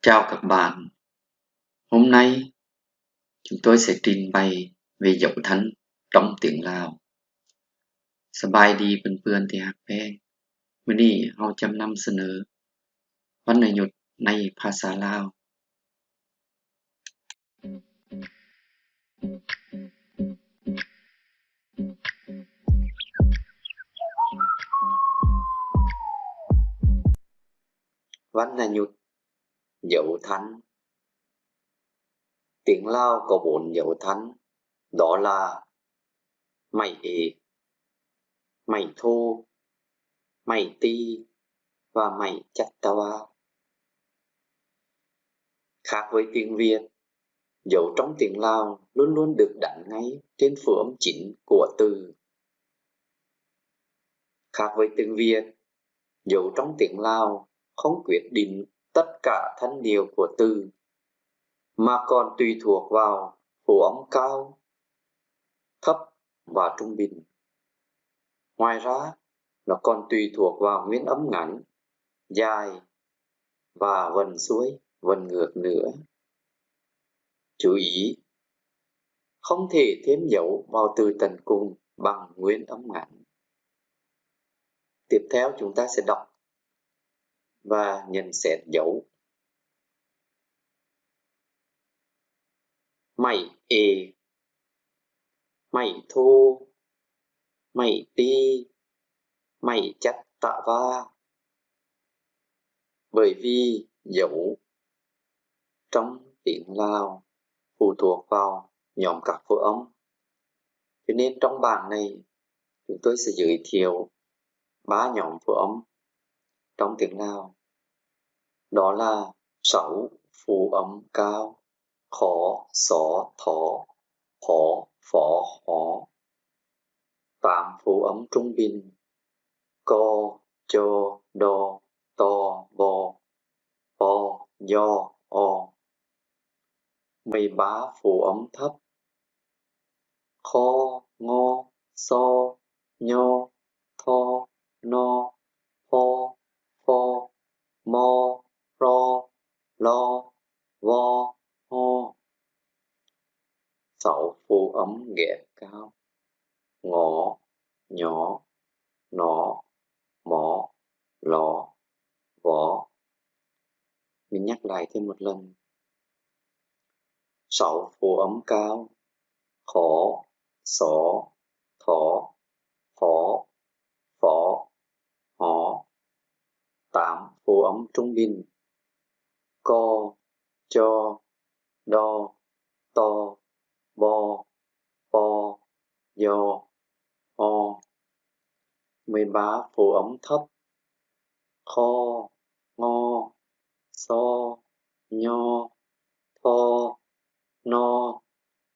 Chào các bạn, hôm nay chúng tôi sẽ trình bày về dấu thân trong tiếng Lào. Sабайดีเพื่อนๆที่รักแพงมื้อนี้เราจะนำเสนอวรรณยุกต์ในภาษาลาววรรณยุกต์ dấu thân. Tiếng Lào có 4 dấu thân, đó là mày ê, mày thô, mày ti và mày chattawa. Khác với tiếng Việt, dấu trong tiếng Lào luôn luôn được đánh ngay trên phụ âm chính của từ. Khác với tiếng Việt, dấu trong tiếng Lào không quyết định tất cả thanh điệu của từ, mà còn tùy thuộc vào phụ âm cao, thấp và trung bình. Ngoài ra, nó còn tùy thuộc vào nguyên âm ngắn, dài và vần xuôi, vần ngược nữa. Chú ý, không thể thêm dấu vào từ tận cùng bằng nguyên âm ngắn. Tiếp theo chúng ta sẽ đọc và nhận xét dấu. Mày ê, mày thô, mày ti, mày chắc tạ va. Bởi vì dấu trong tiếng Lào phụ thuộc vào nhóm các phụ âm, cho nên trong bảng này chúng tôi sẽ giới thiệu 3 nhóm phụ âm trong tiếng Lào. Đó là 6 phụ âm cao, khó, xó, thó, hó, phó, hó. 8 phụ âm trung bình, co, cho, đo, to, bo, po, do, o. 13 phụ âm thấp, kho, ngô, so, nhô, tho, no, pho, pho, mo, ro, lo, vo, ho. 6 phụ âm ghép cao, ngõ, nhỏ, nó, mỏ, lọ, vỏ. Mình nhắc lại thêm một lần. 6 phụ âm cao, khó, xó, thó, hó, phó, hó. 8 phụ âm trung bình, co, cho, đo, to, bo, po, do, ho. 13 phụ âm thấp, kho, ngô, so, nhô, tho, no,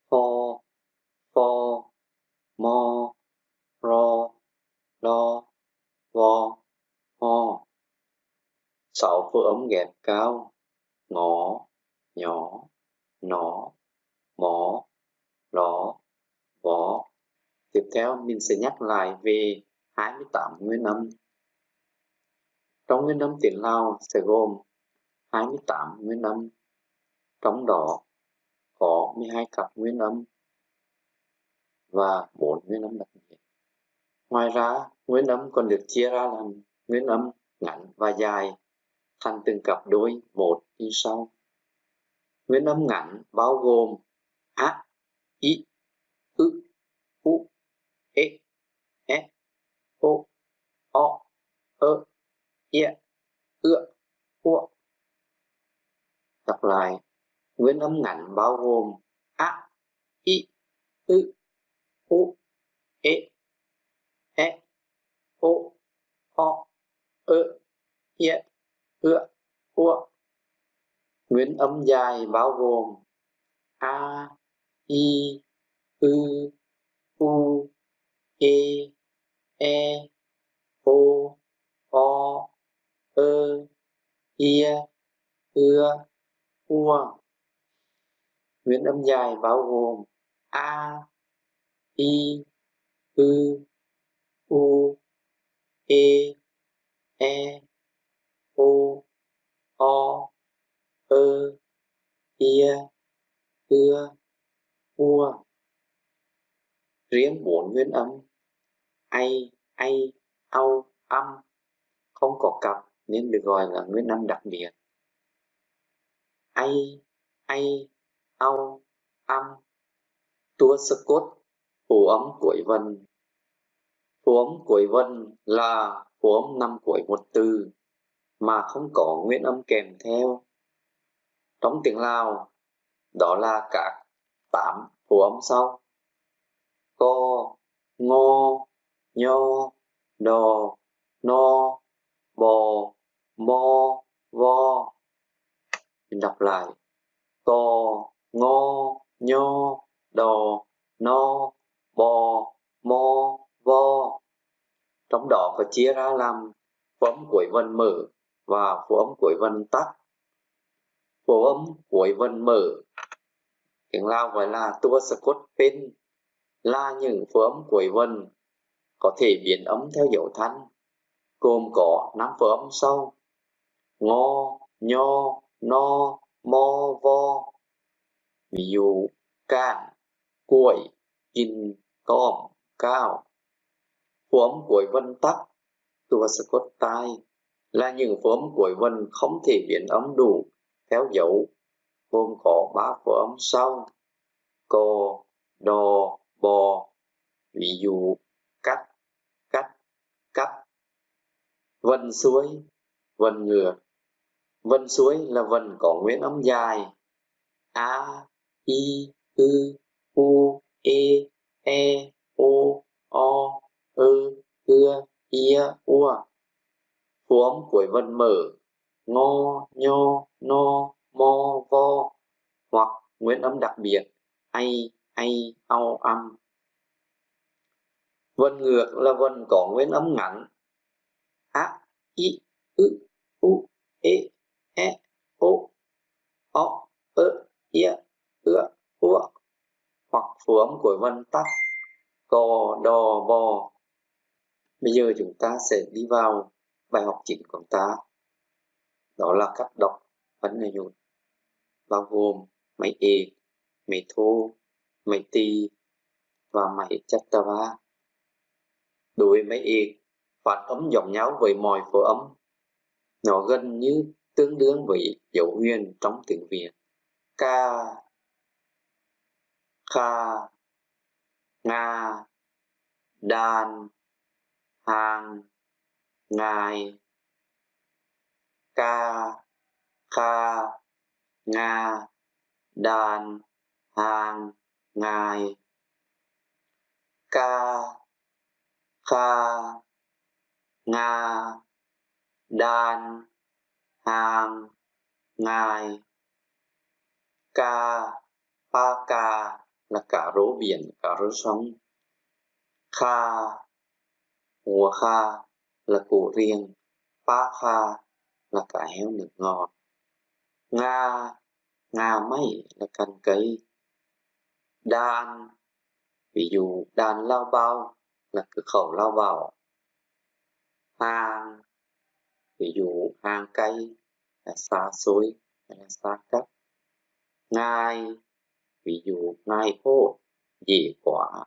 pho, pho, mo, ro, lo, vo, ho. 6 phụ âm ghép cao, ngõ, nhỏ, nó, mỏ, lọ, vỏ. Tiếp theo mình sẽ nhắc lại về 28 nguyên âm. Trong nguyên âm tiếng Lào sẽ gồm 28 nguyên âm, trong đó có 12 cặp nguyên âm và 4 nguyên âm đặc biệt. Ngoài ra, nguyên âm còn được chia ra làm nguyên âm ngắn và dài thành từng cặp đôi một như sau. Nguyên âm ngắn bao gồm a, i, ư, u, e, o, ơ, ie, ựa, ua. Đọc lại, nguyên âm ngắn bao gồm a, i, ư, u, e, o, ơ, ie, ựa, ua. Nguyên âm dài bao gồm a, i, ư, u, e, o, ơ, ia, ưa, ua. Nguyên âm dài bao gồm a, i, ư, u, e, o, ơ, ia, ưa, ua. Riêng 4 nguyên âm ai, au, âm không có cặp nên được gọi là nguyên âm đặc biệt. Ai, au, âm tua sơ cốt phù âm cuối vần. Phù âm cuối vần là phù âm nằm cuối một từ mà không có nguyên âm kèm theo. Trong tiếng Lào đó là các 8 phù âm sau: co, ngô, nhô, đò, no, bò, mo, vo. Mình đọc lại: co, ngô, nhô, đò, no, bò, mo, vo. Trong đó có chia ra làm phù âm cuối vần mở và phù âm cuối vần tắt. Phù âm cuối vần mở tiếng Lào gọi là tua sơ cốt pên, là những phù âm cuối vần có thể biến âm theo dấu thanh, gồm có 5 phù âm sau: ngô, nhô, no, mo, vo. Ví dụ cạn, cuối, kín, còm, cao. Phù âm cuối vần tắt tua sơ cốt tai là những phù âm cuối vần không thể biến âm đủ theo dấu, gồm có 3 phù âm sau: co, đò, bò. Ví dụ cắt, cắt, cắt. Vần xuôi, vần ngược. Vần xuôi là vần có nguyên âm dài: a, i, ư, u, e, o, ư, ưa, ia, ua. Phù âm cuối vần mở: ngô, nhô, no, mo, vo, hoặc nguyên âm đặc biệt ai, au, âm. Vần ngược là vần có nguyên âm ngắn: a, i, ư, u, e, o, ia, ưa, ua, hoặc phù âm cuối vần tắt: co, đò, bò. Bây giờ chúng ta sẽ đi vào bài học chính của chúng ta, đó là cách đọc vấn đề nhột, bao gồm máy ê, máy thô, máy tì và máy chatava. Đối với máy ê, phát âm giống nhau với mọi phổ âm, nó gần như tương đương với dấu huyền trong tiếng Việt: ca, kha, nga, đàn, hàng, ngài. Ca, kha, nga, đàn, hàng, ngài. Ca, kha, nga, đàn, hàng, ngài. Ca, pa ca là cá rô biển, cá rô sông. Kha, hùa kha là củ riềng. Pa kha là cá heo nước ngọt. Nga, ngà mây là cành cây. Đàn, ví dụ đàn lao bao là cửa khẩu lao vào. Hàng, ví dụ hàng cây là xa xôi hay là xa cách. Ngài, ví dụ ngài khô, dễ quả,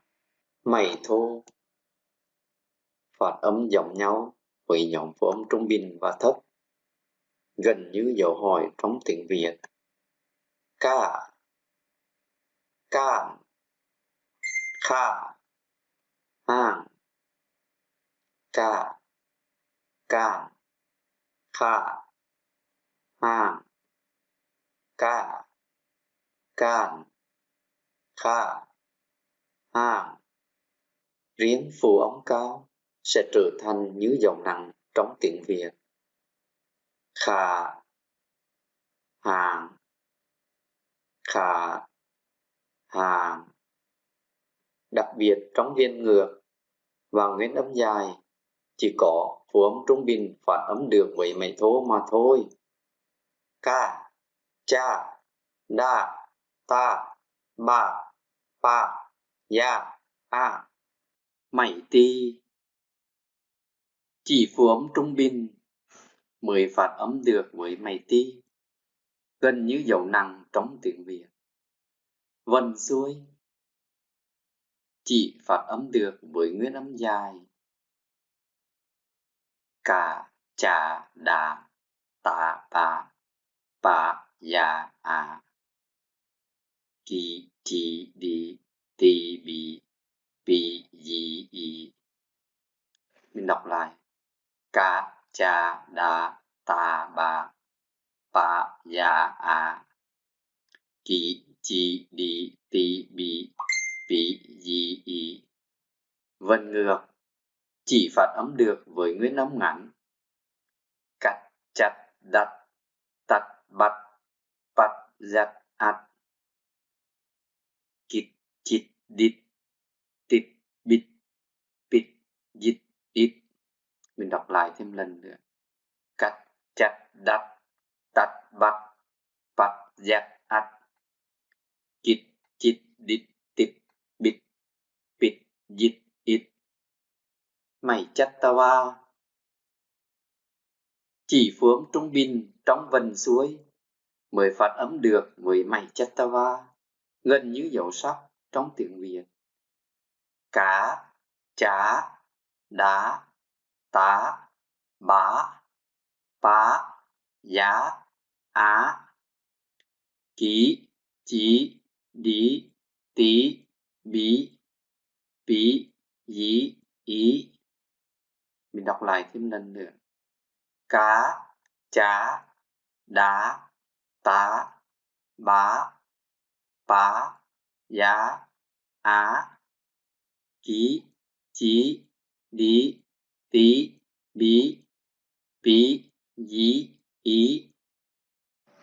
mày thô. Phát âm giống nhau với nhóm phổ âm trung bình và thấp, gần như dấu hỏi trong tiếng Việt: ca, cạn, kha, hàng, ca, cạn, kha, hàng, ca, cạn, kha, hàng. Riêng phù âm cao sẽ trở thành như giọng nặng trong tiếng Việt: khà, hàng, khà, hàng. Đặc biệt trong viên ngược và nguyên âm dài chỉ có phù âm trung bình phát âm được với máy thô mà thôi: ca, cha, đa, ta, ba, pa, ya, a. Mày ti chỉ phù âm trung bình mới phát âm được với mày ti. gần như dấu nặng trong tiếng Việt. Vần xuôi chỉ phát âm được với nguyên âm dài. Cả, chả, đà, tá, bá, dạ, kỳ, chỉ, đi, tì, bị, dì, ý. Mình đọc lại. Cả, chả, đà, tá, bá, dạ, kỳ, chỉ, đi, tì, bị, dì, ý. Vần ngược chỉ phát âm được với nguyên âm ngắn. Cắt, chặt, đặt, tắt, bắt, giặt, ắt. Kít, chít, đít, tít, bít, dít, ít. Mình đọc lại thêm lần nữa. Cắt, chặt, đặt, tắt, bắt, giặt, ắt. Kít, chít, đít, tít, bít, dít, ít. Mày chắt ta wa. Chỉ phương trung bình trong vần xuôi mới phát âm được với mày chắt ta wa, gần như dấu sắc trong tiếng Việt. Cá, chá, đá, tá, bá, giá, ký, chí, đi, tí, bí, dí, ý. Mình đọc lại thêm lần nữa. Cá, chá, đá, tá, bá, giá, ký, chí, đi, tí, bí, dí, ý.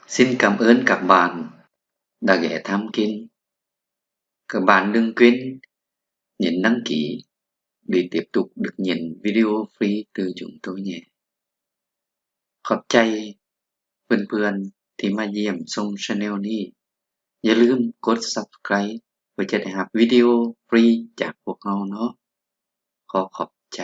Xin cảm ơn các bạn đã ghé thăm kênh. Các bạn đừng quên nhấn đăng ký để tiếp tục được nhận video free từ chúng tôi nhé. Khóc chay พื่อนๆที่มาเยี่ยมชม channel นี้อย่าลืมกด subscribe เพื่อจะได้รับวิดีโอฟรีจากพวกเราเนาะขอบใจ